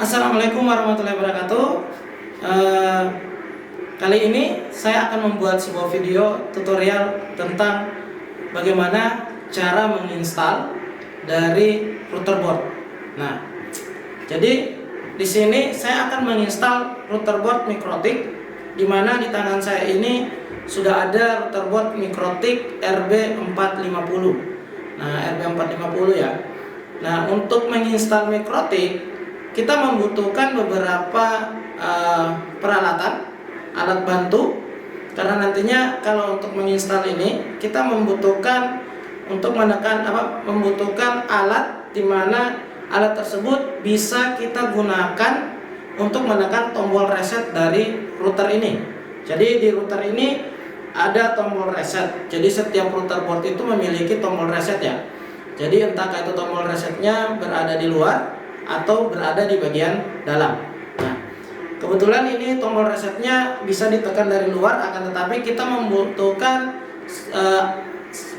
Assalamualaikum warahmatullahi wabarakatuh. Eh, Kali ini saya akan membuat sebuah video tutorial tentang bagaimana cara menginstal dari router board. Nah, jadi di sini saya akan menginstal router board Mikrotik, di mana di tangan saya ini sudah ada router board Mikrotik RB450. Nah, RB450 ya. Nah, untuk menginstal Mikrotik kita membutuhkan beberapa peralatan, alat bantu, karena nantinya kalau untuk menginstal ini kita membutuhkan membutuhkan alat di mana alat tersebut bisa kita gunakan untuk menekan tombol reset dari router ini. Jadi di router ini ada tombol reset. Jadi setiap router board itu memiliki tombol reset ya. Jadi entah itu tombol resetnya berada di luar atau berada di bagian dalam. Nah, kebetulan ini tombol resetnya bisa ditekan dari luar, akan tetapi kita membutuhkan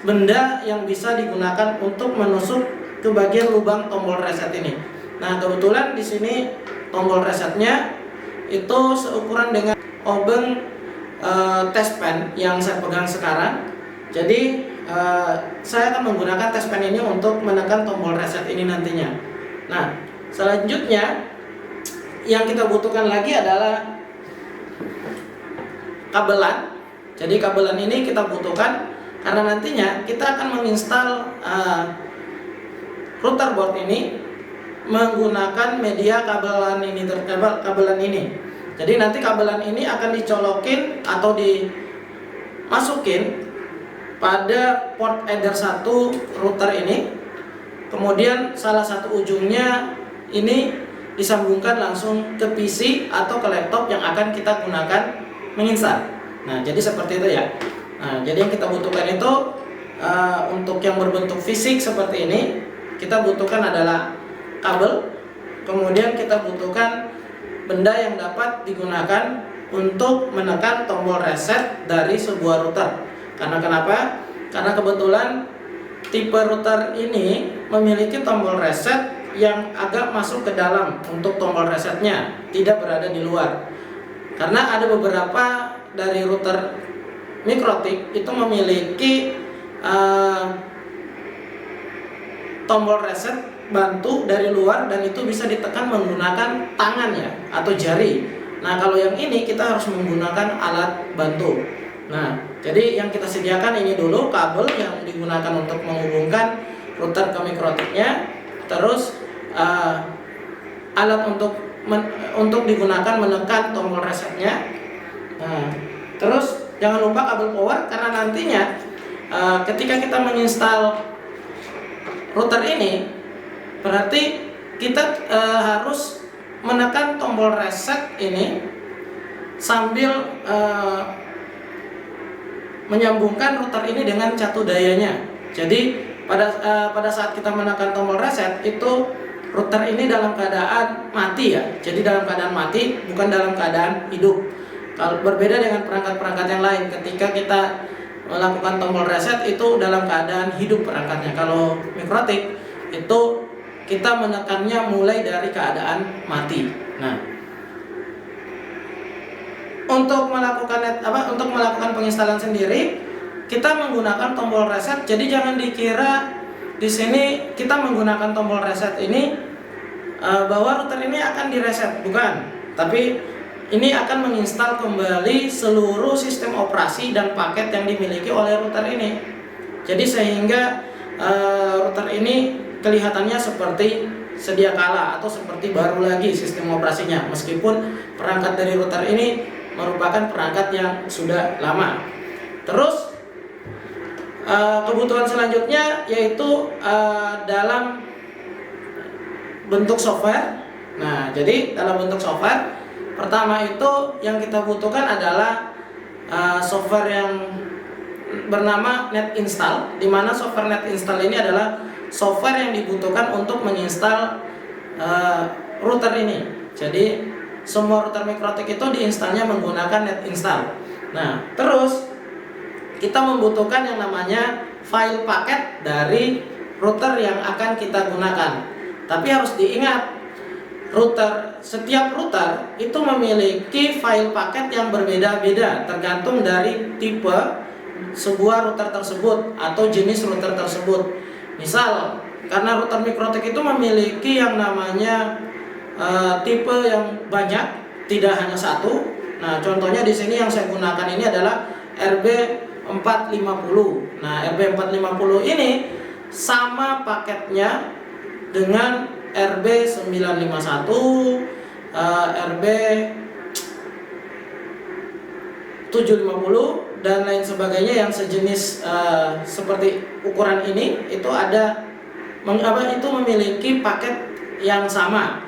benda yang bisa digunakan untuk menusuk ke bagian lubang tombol reset ini. Nah, kebetulan di sini tombol resetnya itu seukuran dengan obeng test pen yang saya pegang sekarang. Jadi saya akan menggunakan test pen ini untuk menekan tombol reset ini nantinya. Nah, selanjutnya yang kita butuhkan lagi adalah kabelan. Jadi kabelan ini kita butuhkan karena nantinya kita akan menginstal router board ini menggunakan media kabelan ini. Jadi nanti kabelan ini akan dicolokin atau dimasukin pada port header 1 router ini. Kemudian salah satu ujungnya ini disambungkan langsung ke PC atau ke laptop yang akan kita gunakan menginstal. Nah, jadi seperti itu ya. Nah, jadi yang kita butuhkan itu untuk yang berbentuk fisik seperti ini, kita butuhkan adalah kabel. Kemudian kita butuhkan benda yang dapat digunakan untuk menekan tombol reset dari sebuah router. Karena kenapa? Karena kebetulan tipe router ini memiliki tombol reset yang agak masuk ke dalam untuk tombol resetnya, tidak berada di luar. Karena ada beberapa dari router Mikrotik itu memiliki tombol reset bantu dari luar dan itu bisa ditekan menggunakan tangan ya atau jari. Nah, kalau yang ini kita harus menggunakan alat bantu. Nah, jadi yang kita sediakan ini dulu kabel yang digunakan untuk menghubungkan router ke Mikrotiknya, terus alat untuk digunakan menekan tombol resetnya. Nah, terus jangan lupa kabel power karena nantinya ketika kita menginstal router ini berarti kita harus menekan tombol reset ini sambil menyambungkan router ini dengan catu dayanya. Jadi pada saat kita menekan tombol reset itu router ini dalam keadaan mati ya. Jadi dalam keadaan mati, bukan dalam keadaan hidup. Kalau berbeda dengan perangkat-perangkat yang lain, ketika kita melakukan tombol reset itu dalam keadaan hidup perangkatnya. Kalau Mikrotik itu kita menekannya mulai dari keadaan mati. Nah, untuk melakukan penginstalan sendiri kita menggunakan tombol reset. Jadi jangan dikira di sini kita menggunakan tombol reset ini bahwa router ini akan direset, bukan. Tapi ini akan menginstal kembali seluruh sistem operasi dan paket yang dimiliki oleh router ini. Jadi sehingga router ini kelihatannya seperti sedia kala atau seperti baru lagi sistem operasinya, meskipun perangkat dari router ini merupakan perangkat yang sudah lama. Terus kebutuhan selanjutnya yaitu dalam bentuk software. Nah, jadi dalam bentuk software pertama itu yang kita butuhkan adalah software yang bernama NetInstall, di mana software NetInstall ini adalah software yang dibutuhkan untuk menginstal router ini. Jadi semua router Mikrotik itu diinstalnya menggunakan NetInstall. Nah, terus kita membutuhkan yang namanya file paket dari router yang akan kita gunakan. Tapi harus diingat, setiap router itu memiliki file paket yang berbeda-beda tergantung dari tipe sebuah router tersebut atau jenis router tersebut. Misal, karena router Mikrotik itu memiliki yang namanya tipe yang banyak, tidak hanya satu. Nah, contohnya di sini yang saya gunakan ini adalah RB450. Nah, RB450 ini sama paketnya dengan RB951, RB750 dan lain sebagainya yang sejenis seperti ukuran ini. Itu itu memiliki paket yang sama.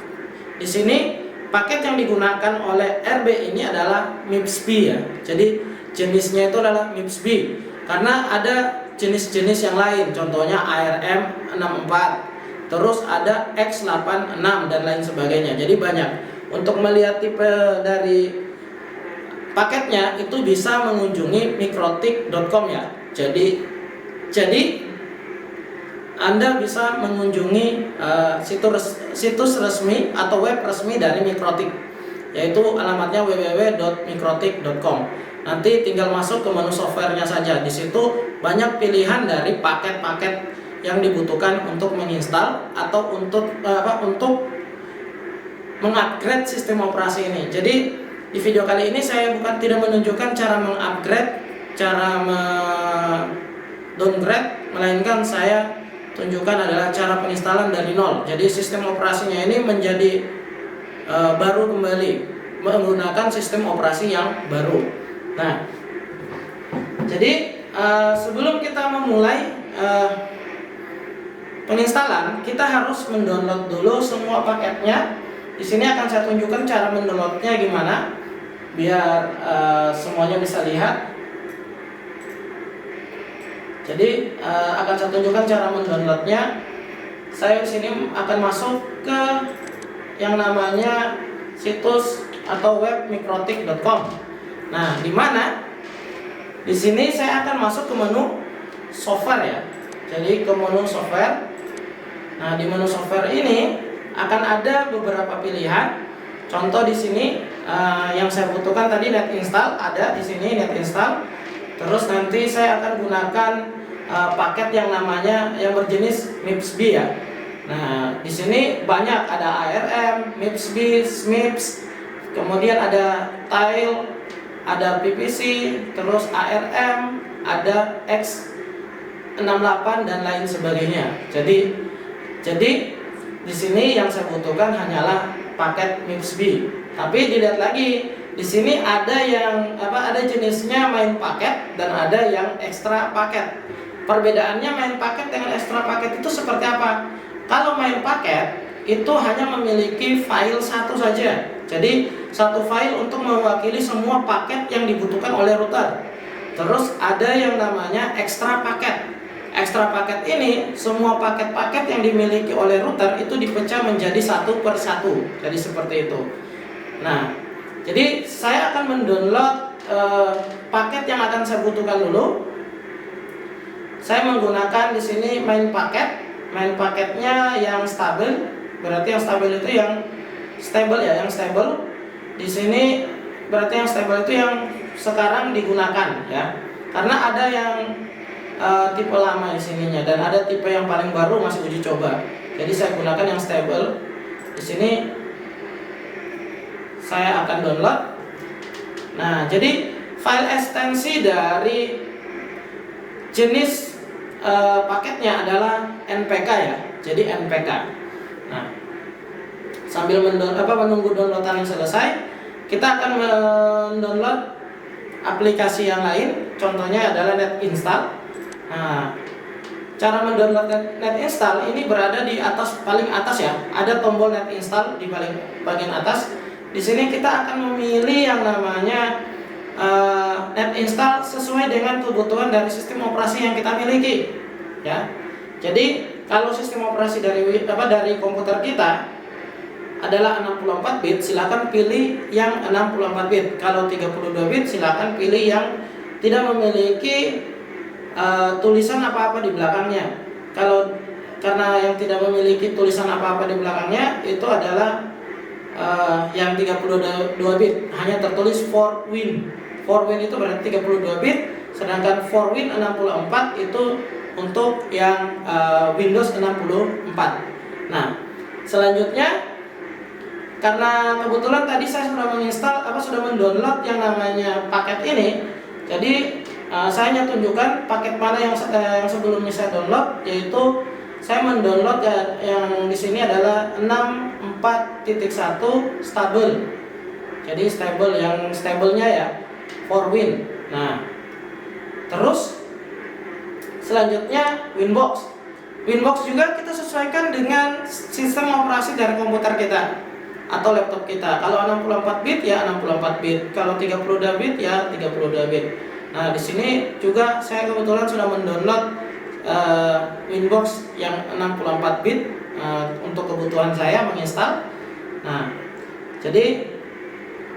Di sini paket yang digunakan oleh RB ini adalah MIPS B ya. Jadi jenisnya itu adalah MIPS B karena ada jenis-jenis yang lain, contohnya ARM64, terus ada X86 dan lain sebagainya. Jadi banyak. Untuk melihat tipe dari paketnya itu bisa mengunjungi mikrotik.com ya. Jadi Anda bisa mengunjungi situs resmi atau web resmi dari Mikrotik, yaitu alamatnya www.mikrotik.com. Nanti tinggal masuk ke menu softwarenya saja. Di situ banyak pilihan dari paket-paket yang dibutuhkan untuk menginstal atau untuk mengupgrade sistem operasi ini. Jadi di video kali ini saya tidak menunjukkan cara mengupgrade, cara downgrade, melainkan saya tunjukkan adalah cara penginstalan dari nol. Jadi sistem operasinya ini menjadi baru kembali, menggunakan sistem operasi yang baru. Nah, jadi sebelum kita memulai penginstalan, kita harus mendownload dulu semua paketnya. Di sini akan saya tunjukkan cara mendownloadnya gimana, biar semuanya bisa lihat. Jadi akan saya tunjukkan cara mendownloadnya. Saya di sini akan masuk ke yang namanya situs atau web mikrotik.com. Nah, di mana? Di sini saya akan masuk ke menu software ya. Jadi ke menu software. Nah, di menu software ini akan ada beberapa pilihan. Contoh di sini yang saya butuhkan tadi net install, ada di sini net install. Terus nanti saya akan gunakan paket yang namanya yang berjenis MIPS B ya. Nah, di sini banyak, ada ARM, MIPS B, SMIPS, kemudian ada Tile, ada PPC, terus ARM, ada X68 dan lain sebagainya. Jadi di sini yang saya butuhkan hanyalah paket MIPS B. Tapi dilihat lagi, di sini ada yang ada jenisnya main paket dan ada yang ekstra paket. Perbedaannya main paket dengan ekstra paket itu seperti apa? Kalau main paket itu hanya memiliki file satu saja. Jadi satu file untuk mewakili semua paket yang dibutuhkan oleh router. Terus ada yang namanya ekstra paket. Ekstra paket ini semua paket-paket yang dimiliki oleh router itu dipecah menjadi satu per satu. Jadi seperti itu. Nah, jadi saya akan mendownload paket yang akan saya butuhkan dulu. Saya menggunakan di sini main paket. Main paketnya yang stabil. Berarti yang stabil itu yang stable ya, yang stable. Di sini berarti yang stable itu yang sekarang digunakan ya. Karena ada yang tipe lama di sininya dan ada tipe yang paling baru masih uji coba. Jadi saya gunakan yang stable. Di sini saya akan download. Nah, jadi file ekstensi dari jenis paketnya adalah NPK ya. Jadi NPK. Nah, sambil menunggu downloadan yang selesai, kita akan mendownload aplikasi yang lain. Contohnya adalah net install. Nah, cara mendownload net install ini berada di atas, paling atas ya. Ada tombol net install di paling bagian atas. Di sini kita akan memilih yang namanya net install sesuai dengan kebutuhan dari sistem operasi yang kita miliki ya. Jadi kalau sistem operasi dari komputer kita adalah 64 bit, silakan pilih yang 64 bit. Kalau 32 bit silakan pilih yang tidak memiliki tulisan apa-apa di belakangnya. Karena yang tidak memiliki tulisan apa-apa di belakangnya itu adalah yang 32 bit, hanya tertulis for win. For win itu berarti 32 bit, sedangkan for win 64 itu untuk yang Windows 64. Nah, selanjutnya karena kebetulan tadi saya sudah mendownload yang namanya paket ini, jadi saya hanya tunjukkan paket mana yang sebelumnya saya download, yaitu saya mendownload yang di sini adalah 64.1 stable. Jadi stable, yang stablenya ya for win. Nah, terus selanjutnya Winbox. Winbox juga kita sesuaikan dengan sistem operasi dari komputer kita atau laptop kita. Kalau 64 bit ya 64 bit, kalau 32 bit ya 32 bit. Nah, di sini juga saya kebetulan sudah mendownload Winbox yang 64 bit untuk kebutuhan saya menginstal. Nah, jadi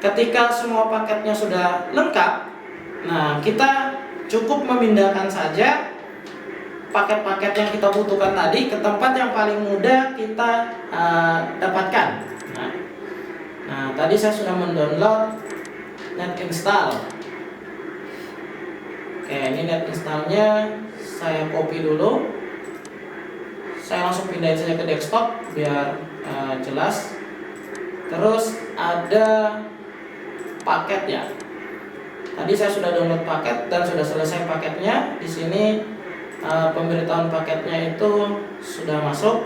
ketika semua paketnya sudah lengkap, nah kita cukup memindahkan saja paket-paket yang kita butuhkan tadi ke tempat yang paling mudah kita dapatkan. Nah, tadi saya sudah mendownload NetInstall. Oke, ini NetInstallnya saya copy dulu. Saya langsung pindahin saja ke desktop biar jelas. Terus ada paket ya. Tadi saya sudah download paket dan sudah selesai paketnya. Di sini pemberitahuan paketnya itu sudah masuk.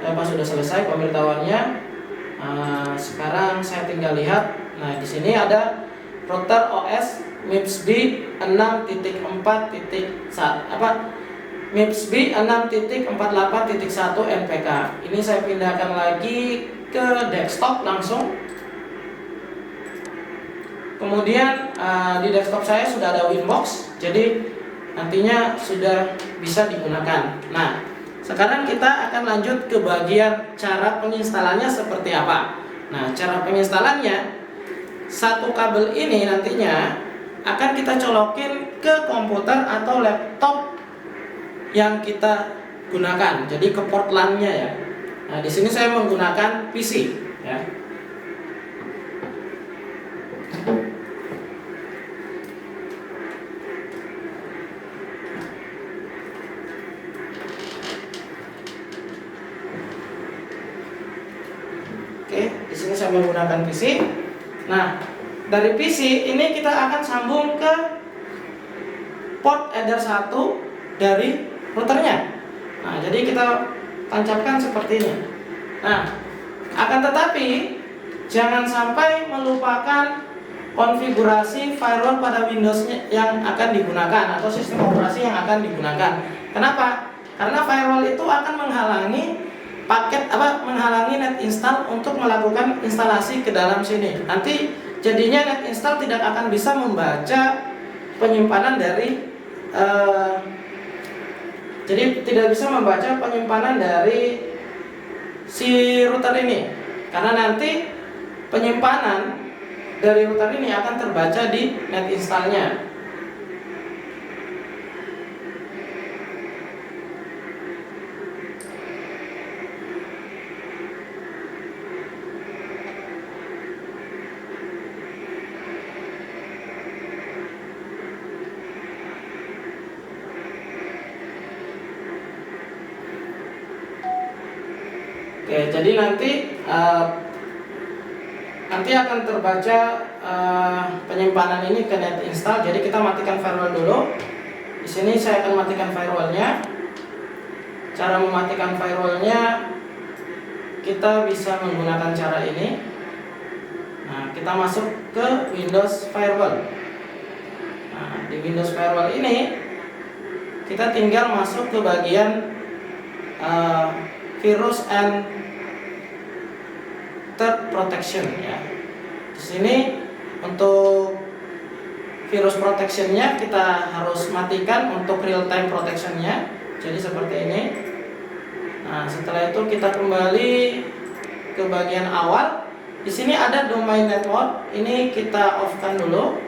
Sudah selesai pemberitahuannya. Sekarang saya tinggal lihat. Nah, di sini ada router OS MIPS B 6.4.1 MIPS B 6.48.1 NPK. Ini saya pindahkan lagi ke desktop langsung. Kemudian di desktop saya sudah ada Winbox, jadi nantinya sudah bisa digunakan. Nah, sekarang kita akan lanjut ke bagian cara penginstalannya seperti apa. Nah, cara penginstalannya, satu kabel ini nantinya akan kita colokin ke komputer atau laptop yang kita gunakan. Jadi ke port LAN-nya ya. Nah, di sini saya menggunakan PC ya. Oke, di sini saya menggunakan PC. Nah, dari PC ini kita akan sambung ke port header 1 dari routernya. Nah, jadi kita tancapkan seperti ini. Nah, akan tetapi jangan sampai melupakan konfigurasi firewall pada Windows yang akan digunakan atau sistem operasi yang akan digunakan. Kenapa? Karena firewall itu akan menghalangi menghalangi NetInstall untuk melakukan instalasi ke dalam sini. Nanti jadinya NetInstall tidak akan bisa membaca penyimpanan dari jadi tidak bisa membaca penyimpanan dari si router ini, karena nanti penyimpanan dari router ini akan terbaca di NetInstall-nya. Oke, jadi nanti akan terbaca penyimpanan ini ke NetInstall. Jadi kita matikan firewall dulu. Di sini saya akan matikan firewallnya. Cara mematikan firewallnya kita bisa menggunakan cara ini. Nah, kita masuk ke Windows Firewall. Nah, di Windows Firewall ini kita tinggal masuk ke bagian virus and threat protection ya. Di sini untuk virus protectionnya kita harus matikan untuk real time protectionnya. Jadi seperti ini. Nah, setelah itu kita kembali ke bagian awal. Di sini ada domain network. Ini kita off-kan dulu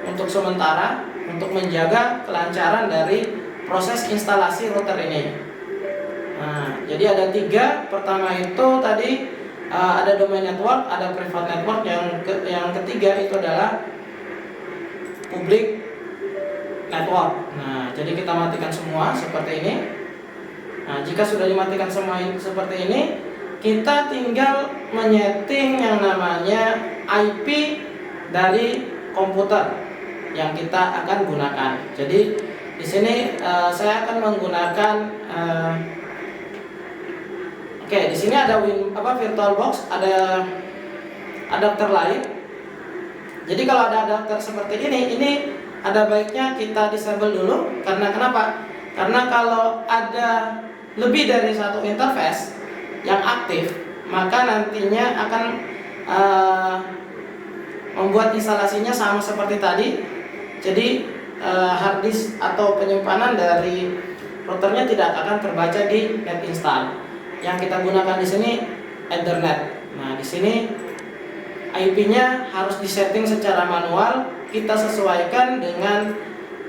untuk sementara untuk menjaga kelancaran dari proses instalasi router ini. Nah, jadi ada 3. Pertama itu tadi ada domain network, ada private network, yang ketiga itu adalah public network. Nah, jadi kita matikan semua seperti ini. Nah, jika sudah dimatikan semua seperti ini, kita tinggal menyeting yang namanya IP dari komputer yang kita akan gunakan. Jadi di sini saya akan menggunakan di sini ada VirtualBox, ada adapter lain. Jadi kalau ada adapter seperti ini ada baiknya kita disable dulu. Karena kenapa? Karena kalau ada lebih dari satu interface yang aktif, maka nantinya akan membuat instalasinya sama seperti tadi. Jadi hard disk atau penyimpanan dari routernya tidak akan terbaca di net install. Yang kita gunakan di sini Ethernet. Nah, di sini IP-nya harus disetting secara manual. Kita sesuaikan dengan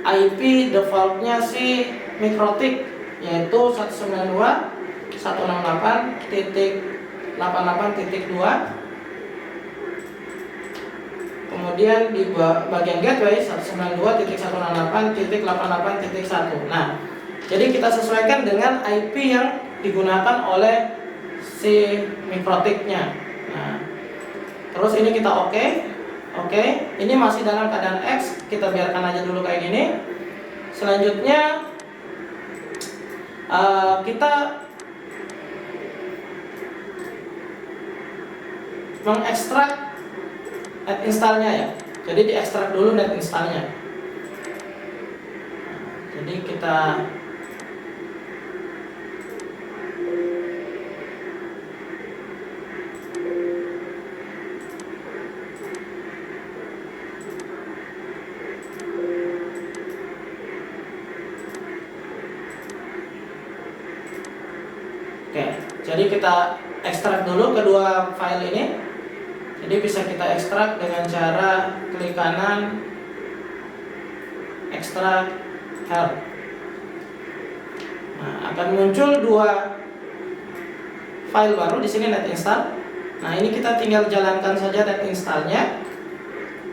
IP defaultnya si MikroTik, yaitu 192.168.88.2. Kemudian di bagian gateway 192.168.88.1. Nah, jadi kita sesuaikan dengan IP yang digunakan oleh si MikroTik-nya. Nah, terus ini kita oke. Ini masih dalam keadaan X, kita biarkan aja dulu kayak gini. Selanjutnya kita mengekstrak net installnya ya. Jadi diekstrak dulu net installnya. Jadi kita jadi kita ekstrak dulu kedua file ini. Jadi bisa kita ekstrak dengan cara klik kanan, ekstrak help. Nah, akan muncul dua file baru di sini, net install. Nah, ini kita tinggal jalankan saja net installnya.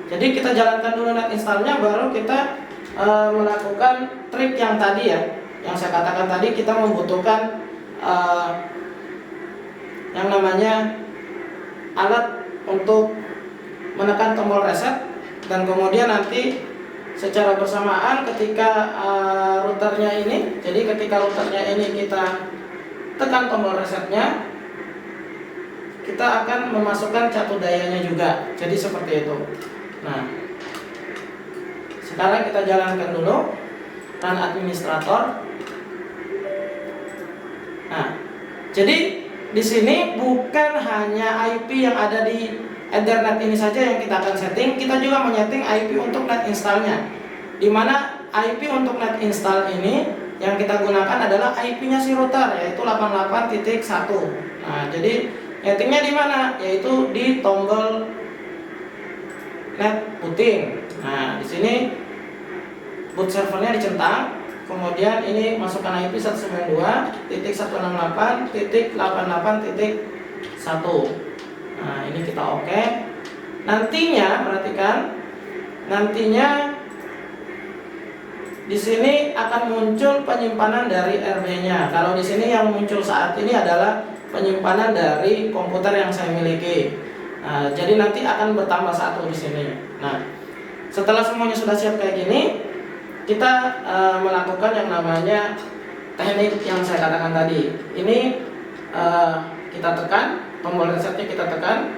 Jadi kita jalankan dulu net installnya, baru kita melakukan trik yang tadi ya, yang saya katakan tadi. Kita membutuhkan yang namanya alat untuk menekan tombol reset, dan kemudian nanti secara bersamaan ketika routernya ini, jadi ketika routernya ini kita tekan tombol resetnya, kita akan memasukkan catu dayanya juga. Jadi seperti itu. Nah, sekarang kita jalankan dulu run administrator. Nah, jadi di sini bukan hanya IP yang ada di Ethernet ini saja yang kita akan setting, kita juga menyeting IP untuk net installnya. Dimana IP untuk net install ini yang kita gunakan adalah IP-nya si router, yaitu 88.1. Nah, jadi nyetingnya di mana? Yaitu di tombol net booting. Nah, di sini boot servernya dicentang. Kemudian ini masukkan IP 192.168.88.1. Nah, ini kita oke. Nantinya perhatikan, nantinya di sini akan muncul penyimpanan dari RB-nya. Kalau di sini yang muncul saat ini adalah penyimpanan dari komputer yang saya miliki. Nah, jadi nanti akan bertambah satu di sini. Nah, setelah semuanya sudah siap kayak gini, kita melakukan yang namanya teknik yang saya katakan tadi. Ini kita tekan tombol resetnya, kita tekan,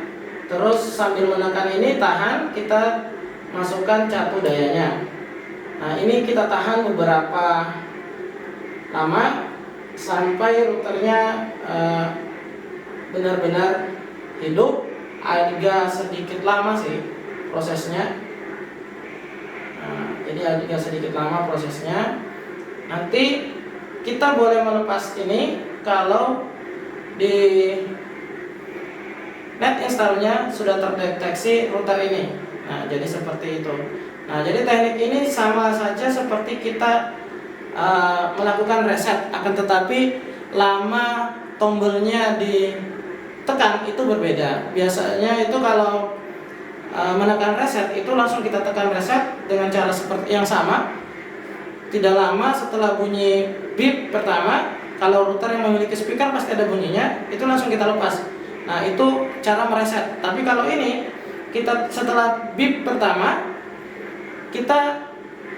terus sambil menekan ini tahan, kita masukkan catu dayanya. Nah, ini kita tahan beberapa lama sampai routernya benar-benar hidup. Agak sedikit lama sih prosesnya. Jadi agak sedikit lama prosesnya. Nanti kita boleh melepas ini kalau di net installnya sudah terdeteksi router ini. Nah, jadi seperti itu. Nah, jadi teknik ini sama saja seperti kita melakukan reset, akan tetapi lama tombolnya tekan itu berbeda. Biasanya itu kalau menekan reset itu langsung kita tekan reset dengan cara seperti yang sama. Tidak lama setelah bunyi beep pertama, kalau router yang memiliki speaker pasti ada bunyinya, itu langsung kita lepas. Nah, itu cara mereset. Tapi kalau ini kita setelah beep pertama kita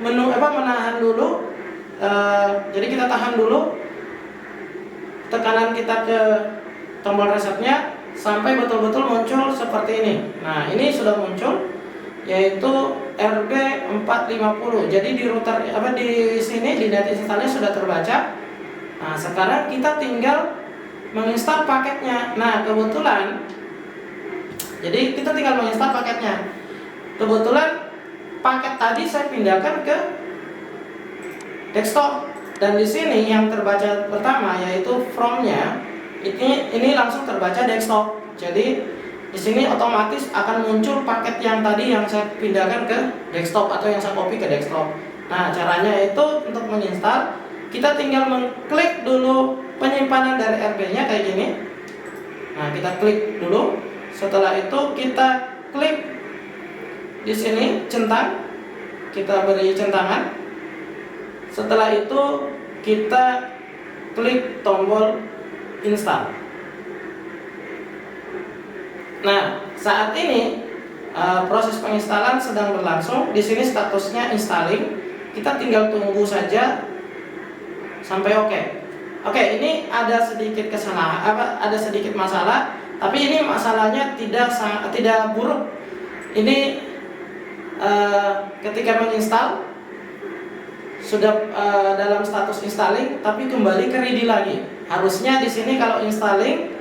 menahan dulu. Jadi kita tahan dulu tekanan kita ke tombol resetnya sampai betul-betul muncul seperti ini. Nah, ini sudah muncul, yaitu RB450. Jadi di router di sini di net installnya sudah terbaca. Nah, sekarang kita tinggal menginstal paketnya. Nah, kebetulan jadi kita tinggal menginstal paketnya. Kebetulan paket tadi saya pindahkan ke desktop, dan di sini yang terbaca pertama yaitu from-nya ini langsung terbaca desktop. Jadi di sini otomatis akan muncul paket yang tadi yang saya pindahkan ke desktop atau yang saya copy ke desktop. Nah, caranya itu untuk menginstal kita tinggal mengklik dulu penyimpanan dari RB-nya kayak gini. Nah, kita klik dulu. Setelah itu kita klik di sini centang, kita beri centangan. Setelah itu kita klik tombol install. Nah, saat ini proses penginstalan sedang berlangsung. Di sini statusnya installing. Kita tinggal tunggu saja sampai oke. Oke, ini ada sedikit kesalahan, ada sedikit masalah, tapi ini masalahnya tidak buruk. Ini ketika menginstal sudah dalam status installing, tapi kembali ke ready lagi. Harusnya di sini kalau installing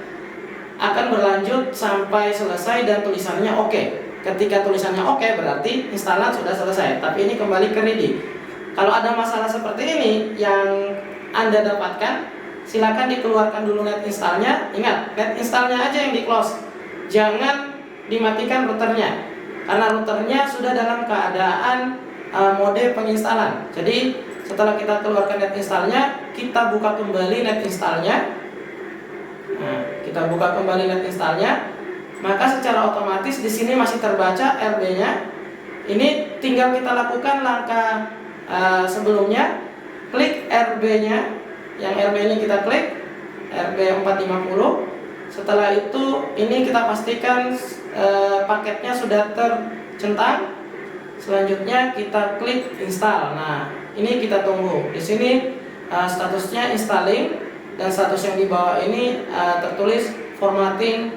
akan berlanjut sampai selesai dan tulisannya oke. Ketika tulisannya oke berarti instalan sudah selesai, tapi ini kembali ke ready. Kalau ada masalah seperti ini yang Anda dapatkan, silakan dikeluarkan dulu net installnya. Ingat, net installnya aja yang di close, jangan dimatikan routernya, karena routernya sudah dalam keadaan mode penginstalan. Jadi setelah kita keluarkan net installnya, kita buka kembali net installnya. Nah, kita buka kembali net installnya, maka secara otomatis di sini masih terbaca RB-nya. Ini tinggal kita lakukan langkah sebelumnya, klik RB-nya. Yang RB ini kita klik RB450. Setelah itu ini kita pastikan paketnya sudah tercentang. Selanjutnya kita klik install. Nah, ini kita tunggu. Di sini statusnya installing, dan status yang di bawah ini tertulis formatting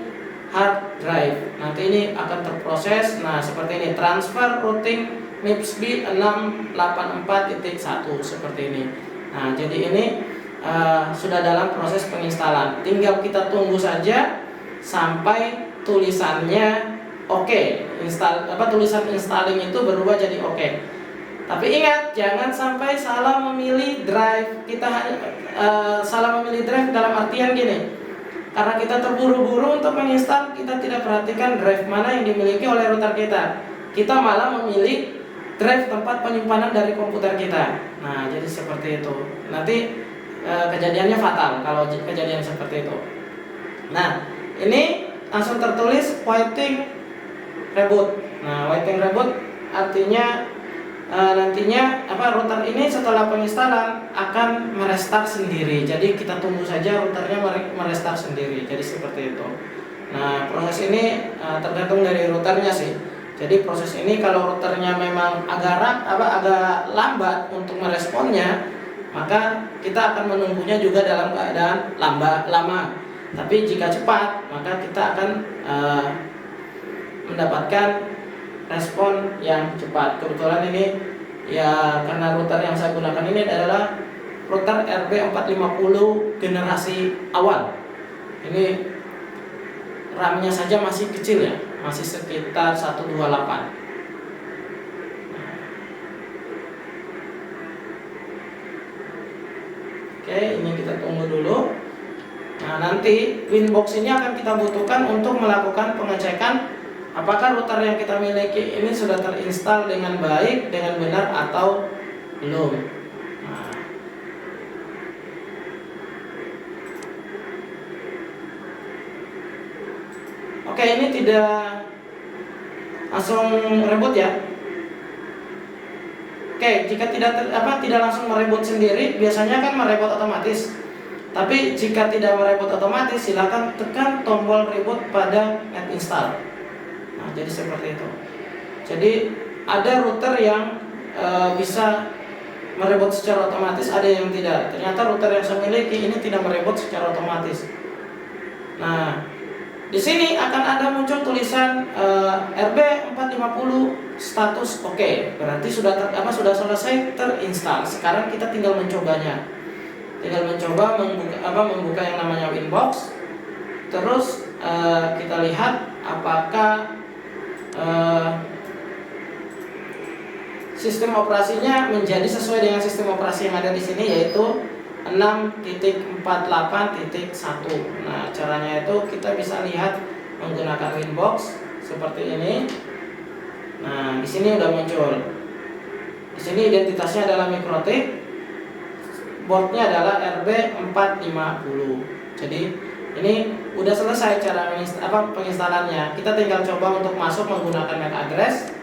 hard drive. Nanti ini akan terproses. Nah, seperti ini, transfer routing MIPS-B 684.1 seperti ini. Nah, jadi ini sudah dalam proses penginstalan. Tinggal kita tunggu saja sampai tulisannya oke. Tulisan installing itu berubah jadi oke. Tapi ingat, jangan sampai salah memilih drive. Kita salah memilih drive dalam artian gini. Karena kita terburu-buru untuk menginstal, kita tidak perhatikan drive mana yang dimiliki oleh router kita. Kita malah memilih drive tempat penyimpanan dari komputer kita. Nah, jadi seperti itu. Nanti kejadiannya fatal kalau kejadian seperti itu. Nah, ini langsung tertulis waiting reboot. Nah, waiting reboot artinya nantinya router ini setelah penginstalan akan merestart sendiri. Jadi kita tunggu saja routernya merestart sendiri. Jadi seperti itu. Nah, proses ini tergantung dari routernya sih. Jadi proses ini kalau routernya memang agak lambat untuk meresponnya, maka kita akan menunggunya juga dalam keadaan lama. Tapi jika cepat, maka kita akan mendapatkan respon yang cepat. Kebetulan ini ya karena router yang saya gunakan ini adalah router RB450 generasi awal. Ini RAM-nya saja masih kecil ya, masih sekitar 128. Oke, ini kita tunggu dulu. Nah, nanti Winbox ini akan kita butuhkan untuk melakukan pengecekan apakah router yang kita miliki ini sudah terinstall dengan baik, dengan benar atau belum. Nah. ini tidak langsung reboot ya. Oke, jika tidak langsung mereboot sendiri, biasanya kan mereboot otomatis. Tapi jika tidak mereboot otomatis, silakan tekan tombol reboot pada net install. Nah, jadi seperti itu. Jadi ada router yang bisa mereboot secara otomatis, ada yang tidak. Ternyata router yang saya miliki ini tidak mereboot secara otomatis. Nah, di sini akan ada muncul tulisan RB450 status oke. Berarti sudah selesai terinstall. Sekarang kita tinggal mencobanya. Tinggal mencoba membuka yang namanya Winbox. Terus kita lihat apakah sistem operasinya menjadi sesuai dengan sistem operasi yang ada di sini, yaitu 6.48.1. Nah, caranya itu kita bisa lihat menggunakan Winbox seperti ini. Nah, di sini udah muncul. Di sini identitasnya adalah Mikrotik. Boardnya adalah RB450. Jadi ini udah selesai cara penginstalannya. Kita tinggal coba untuk masuk menggunakan MAC address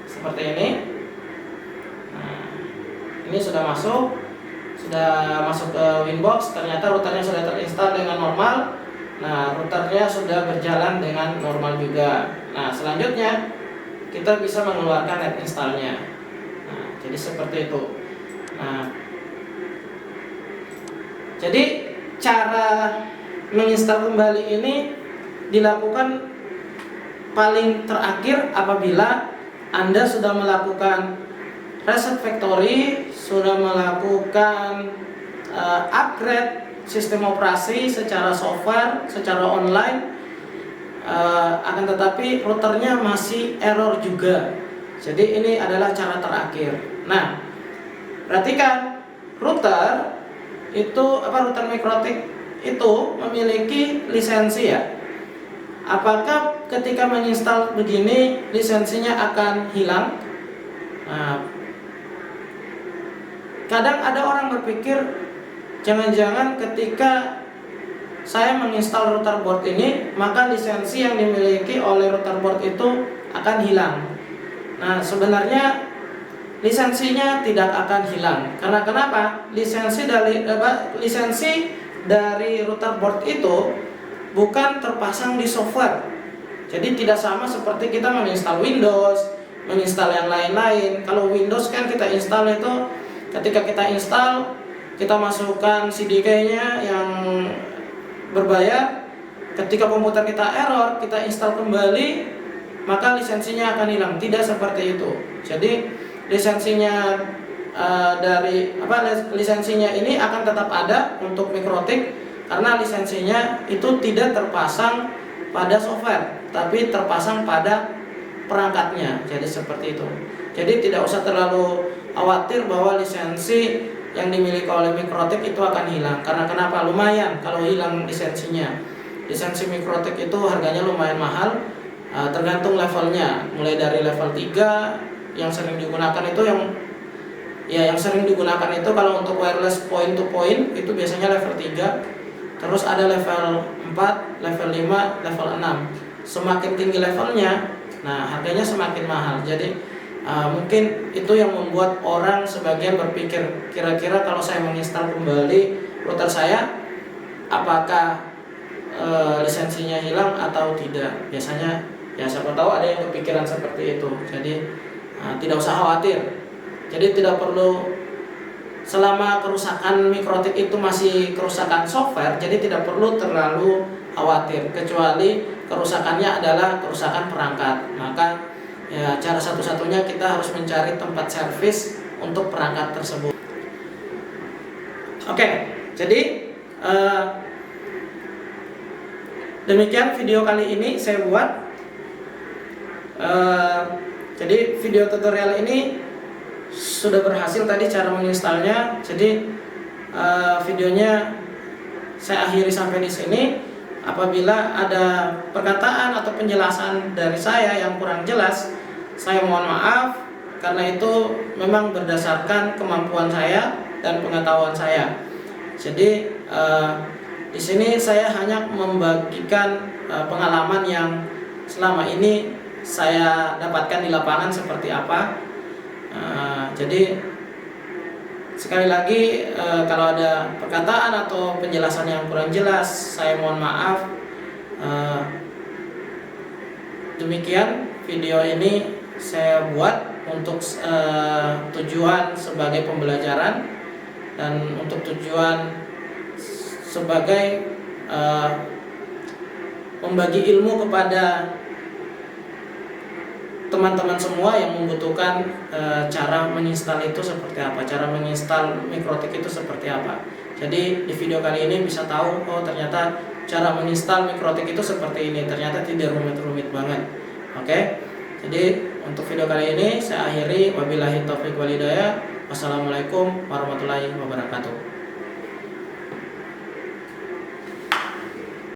seperti ini. Nah, ini sudah masuk ke Winbox. Ternyata routernya sudah terinstall dengan normal. Nah, routernya sudah berjalan dengan normal juga. Nah, selanjutnya kita bisa mengeluarkan net installnya. Nah, jadi seperti itu. Nah, jadi cara menginstal kembali ini dilakukan paling terakhir apabila Anda sudah melakukan reset factory, sudah melakukan upgrade sistem operasi secara software, secara online, akan tetapi routernya masih error juga. Jadi ini adalah cara terakhir. Nah, perhatikan, router Mikrotik itu memiliki lisensi ya. Apakah ketika menginstal begini lisensinya akan hilang? Nah, kadang ada orang berpikir jangan-jangan ketika saya menginstal router board ini, maka lisensi yang dimiliki oleh router board itu akan hilang. Nah, sebenarnya lisensinya tidak akan hilang. Karena kenapa? Lisensi dari router board itu bukan terpasang di software. Jadi tidak sama seperti kita menginstal Windows, menginstal yang lain-lain. Kalau Windows kan kita install itu, ketika kita install, kita masukkan CDK-nya yang berbayar. Ketika komputer kita error, kita install kembali, maka lisensinya akan hilang. Tidak seperti itu. Jadi lisensinya lisensinya ini akan tetap ada untuk Mikrotik, karena lisensinya itu tidak terpasang pada software, tapi terpasang pada perangkatnya. Jadi seperti itu. Jadi tidak usah terlalu khawatir bahwa lisensi yang dimiliki oleh Mikrotik itu akan hilang. Karena kenapa? Lumayan kalau hilang lisensinya. Lisensi Mikrotik itu harganya lumayan mahal, tergantung levelnya. Mulai dari level 3 yang sering digunakan itu yang sering digunakan itu kalau untuk wireless point to point itu biasanya level 3. Terus ada level 4, level 5, level 6. Semakin tinggi levelnya, nah harganya semakin mahal. Jadi mungkin itu yang membuat orang sebagian berpikir, kira-kira kalau saya menginstal kembali router saya, apakah lisensinya hilang atau tidak? Biasanya ya siapa tahu ada yang kepikiran seperti itu. Jadi tidak usah khawatir. Jadi tidak perlu, selama kerusakan Mikrotik itu masih kerusakan software, jadi tidak perlu terlalu khawatir, kecuali kerusakannya adalah kerusakan perangkat. Maka ya cara satu-satunya kita harus mencari tempat servis untuk perangkat tersebut. Oke, jadi demikian video kali ini saya buat. Jadi video tutorial ini sudah berhasil tadi cara menginstalnya. Jadi videonya saya akhiri sampai di sini. Apabila ada perkataan atau penjelasan dari saya yang kurang jelas, saya mohon maaf, karena itu memang berdasarkan kemampuan saya dan pengetahuan saya. Jadi di sini saya hanya membagikan pengalaman yang selama ini saya dapatkan di lapangan seperti apa. Jadi sekali lagi kalau ada perkataan atau penjelasan yang kurang jelas, saya mohon maaf. Demikian video ini saya buat untuk tujuan sebagai pembelajaran dan untuk tujuan sebagai membagi ilmu kepada teman-teman semua yang membutuhkan cara menginstal itu seperti apa, cara menginstal Mikrotik itu seperti apa. Jadi di video kali ini bisa tahu, oh ternyata cara menginstal Mikrotik itu seperti ini, ternyata tidak rumit-rumit banget. Oke. Jadi untuk video kali ini saya akhiri, wabillahi taufiq wal hidayah. Wassalamualaikum warahmatullahi wabarakatuh.